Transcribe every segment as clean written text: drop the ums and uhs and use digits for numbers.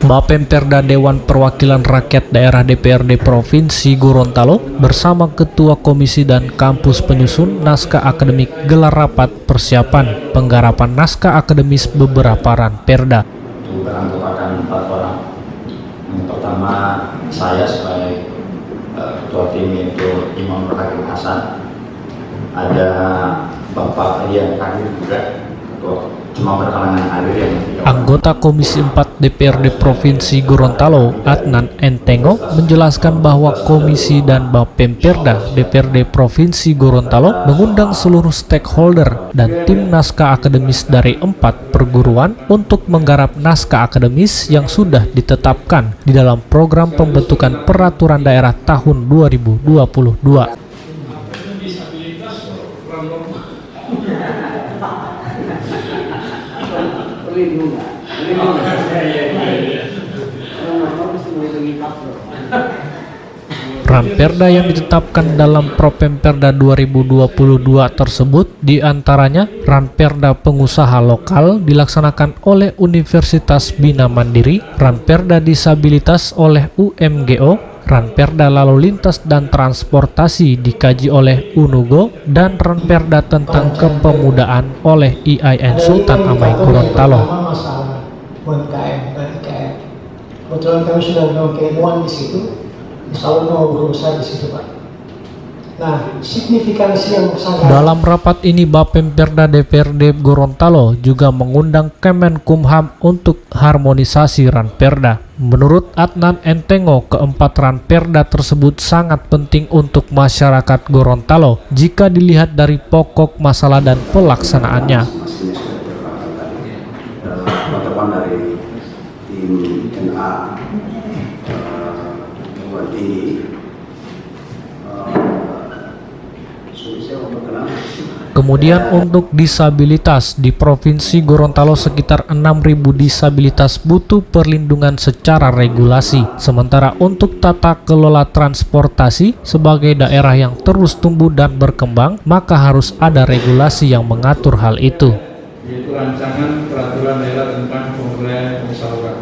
Bapemperda Dewan Perwakilan Rakyat Daerah DPRD Provinsi Gorontalo bersama Ketua Komisi dan Kampus Penyusun Naskah Akademik gelar rapat persiapan penggarapan naskah akademis beberapa ranperda. Beranggotakan 4 orang. Yang pertama saya sebagai Ketua tim yaitu Imam Hakim Hasan. Ada Bapak Rian Kadir juga, Ketua cuma berhalangan hadir yang Anggota Komisi 4 DPRD Provinsi Gorontalo, Adnan Entengo, menjelaskan bahwa Komisi dan Bapemperda DPRD Provinsi Gorontalo mengundang seluruh stakeholder dan tim naskah akademis dari 4 perguruan untuk menggarap naskah akademis yang sudah ditetapkan di dalam program pembentukan peraturan daerah tahun 2022. Ranperda yang ditetapkan dalam Propemperda 2022 tersebut diantaranya Ranperda Pengusaha Lokal dilaksanakan oleh Universitas Bina Mandiri, Ranperda Disabilitas oleh UMGO, Ranperda Lalu Lintas dan Transportasi dikaji oleh UNUGO, dan Ranperda tentang kepemudaan oleh IAIN Sultan Amai Gorontalo. Masalah UMKM dan IKM. Kebetulan kami sudah melakukan KM1 di situ, insya Allah mau berusaha di situ, Pak. Nah, signifikansi yang sangat. Dalam rapat ini Bapemperda DPRD Gorontalo juga mengundang Kemenkumham untuk harmonisasi ranperda. Menurut Adnan Entengo, keempat ranperda tersebut sangat penting untuk masyarakat Gorontalo jika dilihat dari pokok masalah dan pelaksanaannya. Teman-teman dari tim NA ini Kemudian untuk disabilitas, di Provinsi Gorontalo sekitar 6.000 disabilitas butuh perlindungan secara regulasi. Sementara untuk tata kelola transportasi, sebagai daerah yang terus tumbuh dan berkembang, maka harus ada regulasi yang mengatur hal itu. Yaitu rancangan peraturan daerah tentang pemberdayaan pengusaha lokal.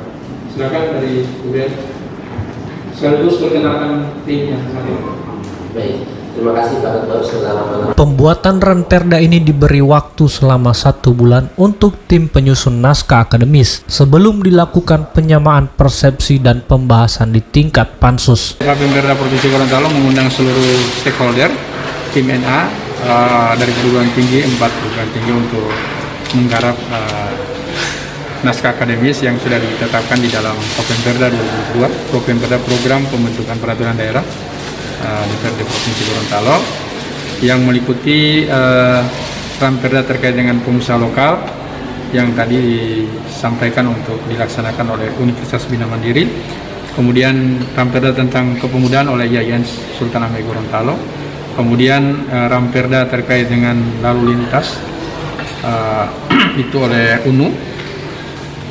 Silakan dari Uren, sekaligus perkenalkan tim yang hadir. Baik. Terima kasih Pak Ketua. Pembuatan ranperda ini diberi waktu selama 1 bulan untuk tim penyusun naskah akademis sebelum dilakukan penyamaan persepsi dan pembahasan di tingkat pansus. Bapemperda Provinsi Gorontalo mengundang seluruh stakeholder tim NA dari perguruan tinggi 4 perguruan tinggi untuk menggarap naskah akademis yang sudah ditetapkan di dalam Propemperda 2022, Propemperda Program Pembentukan Peraturan Daerah DPRD Provinsi Gorontalo, yang meliputi ranperda terkait dengan pengusaha lokal yang tadi disampaikan untuk dilaksanakan oleh Universitas Bina Mandiri, kemudian ranperda tentang kepemudaan oleh IAIN Sultan Amai Gorontalo, kemudian ranperda terkait dengan lalu lintas itu oleh UNU,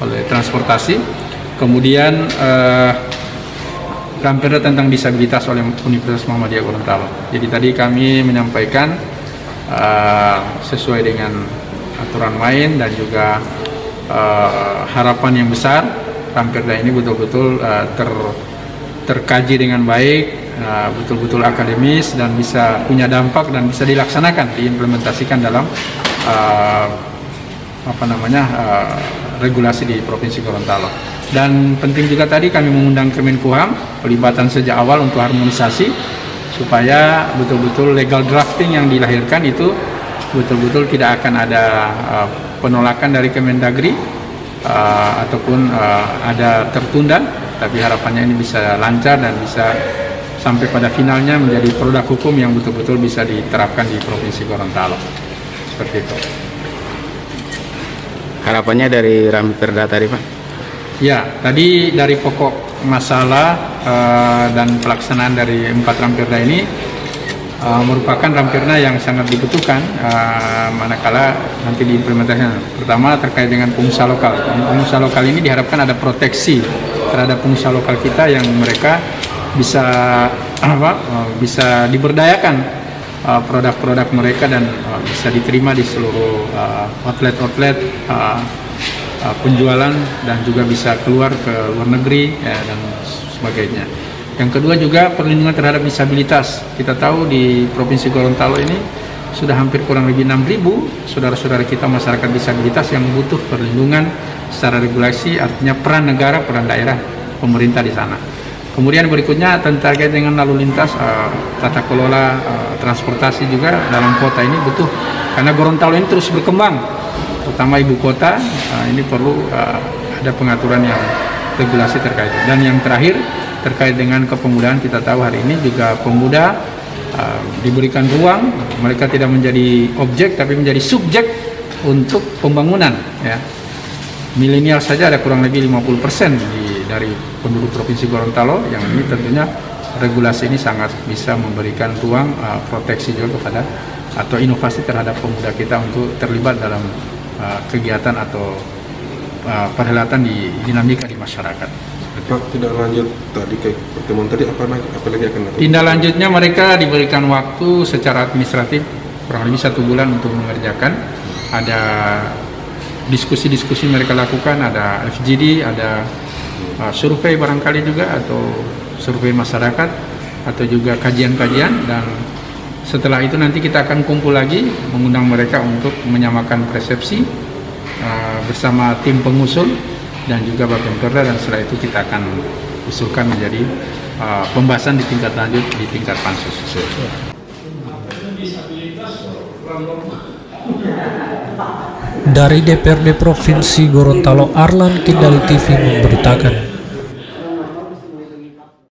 oleh transportasi, kemudian ranperda tentang disabilitas oleh Universitas Muhammadiyah Gorontalo. Jadi tadi kami menyampaikan sesuai dengan aturan main dan juga harapan yang besar, ranperda ini betul-betul terkaji dengan baik, betul-betul akademis dan bisa punya dampak dan bisa dilaksanakan, diimplementasikan dalam regulasi di Provinsi Gorontalo. Dan penting juga tadi kami mengundang Kemenkumham, pelibatan sejak awal untuk harmonisasi supaya betul-betul legal drafting yang dilahirkan itu betul-betul tidak akan ada penolakan dari Kemendagri ataupun ada tertunda, tapi harapannya ini bisa lancar dan bisa sampai pada finalnya menjadi produk hukum yang betul-betul bisa diterapkan di Provinsi Gorontalo. Seperti itu. Harapannya dari ranperda tadi, Pak? Ya, tadi dari pokok masalah dan pelaksanaan dari 4 ranperda ini merupakan ranperda yang sangat dibutuhkan manakala nanti diimplementasikan. Pertama terkait dengan pengusaha lokal. Pengusaha lokal ini diharapkan ada proteksi terhadap pengusaha lokal kita yang mereka bisa bisa diberdayakan produk-produk mereka dan bisa diterima di seluruh outlet-outlet penjualan dan juga bisa keluar ke luar negeri ya, dan sebagainya. Yang kedua juga perlindungan terhadap disabilitas. Kita tahu di Provinsi Gorontalo ini sudah hampir kurang lebih 6.000 saudara-saudara kita masyarakat disabilitas yang butuh perlindungan secara regulasi, artinya peran negara, peran daerah, pemerintah di sana. Kemudian berikutnya terkait dengan lalu lintas, tata kelola transportasi juga dalam kota ini butuh, karena Gorontalo ini terus berkembang, terutama ibu kota, ini perlu ada pengaturan yang regulasi terkait. Dan yang terakhir terkait dengan kepemudaan, kita tahu hari ini juga pemuda diberikan ruang, mereka tidak menjadi objek tapi menjadi subjek untuk pembangunan ya. Milenial saja ada kurang lebih 50% dari penduduk Provinsi Gorontalo, yang ini tentunya regulasi ini sangat bisa memberikan ruang proteksi juga kepada atau inovasi terhadap pemuda kita untuk terlibat dalam kegiatan atau perhelatan di dinamika di masyarakat. Pak, tindak lanjut tadi kayak pertemuan tadi apa lagi akan dilakukan? Tindak lanjutnya mereka diberikan waktu secara administratif kurang lebih 1 bulan untuk mengerjakan. Ada diskusi-diskusi mereka lakukan, ada FGD, ada survei barangkali juga, atau survei masyarakat, atau juga kajian-kajian. Dan setelah itu nanti kita akan kumpul lagi, mengundang mereka untuk menyamakan persepsi bersama tim pengusul dan juga Bapemperda, dan setelah itu kita akan usulkan menjadi pembahasan di tingkat lanjut di tingkat pansus. Dari DPRD Provinsi Gorontalo, Arlan Kindali TV memberitakan.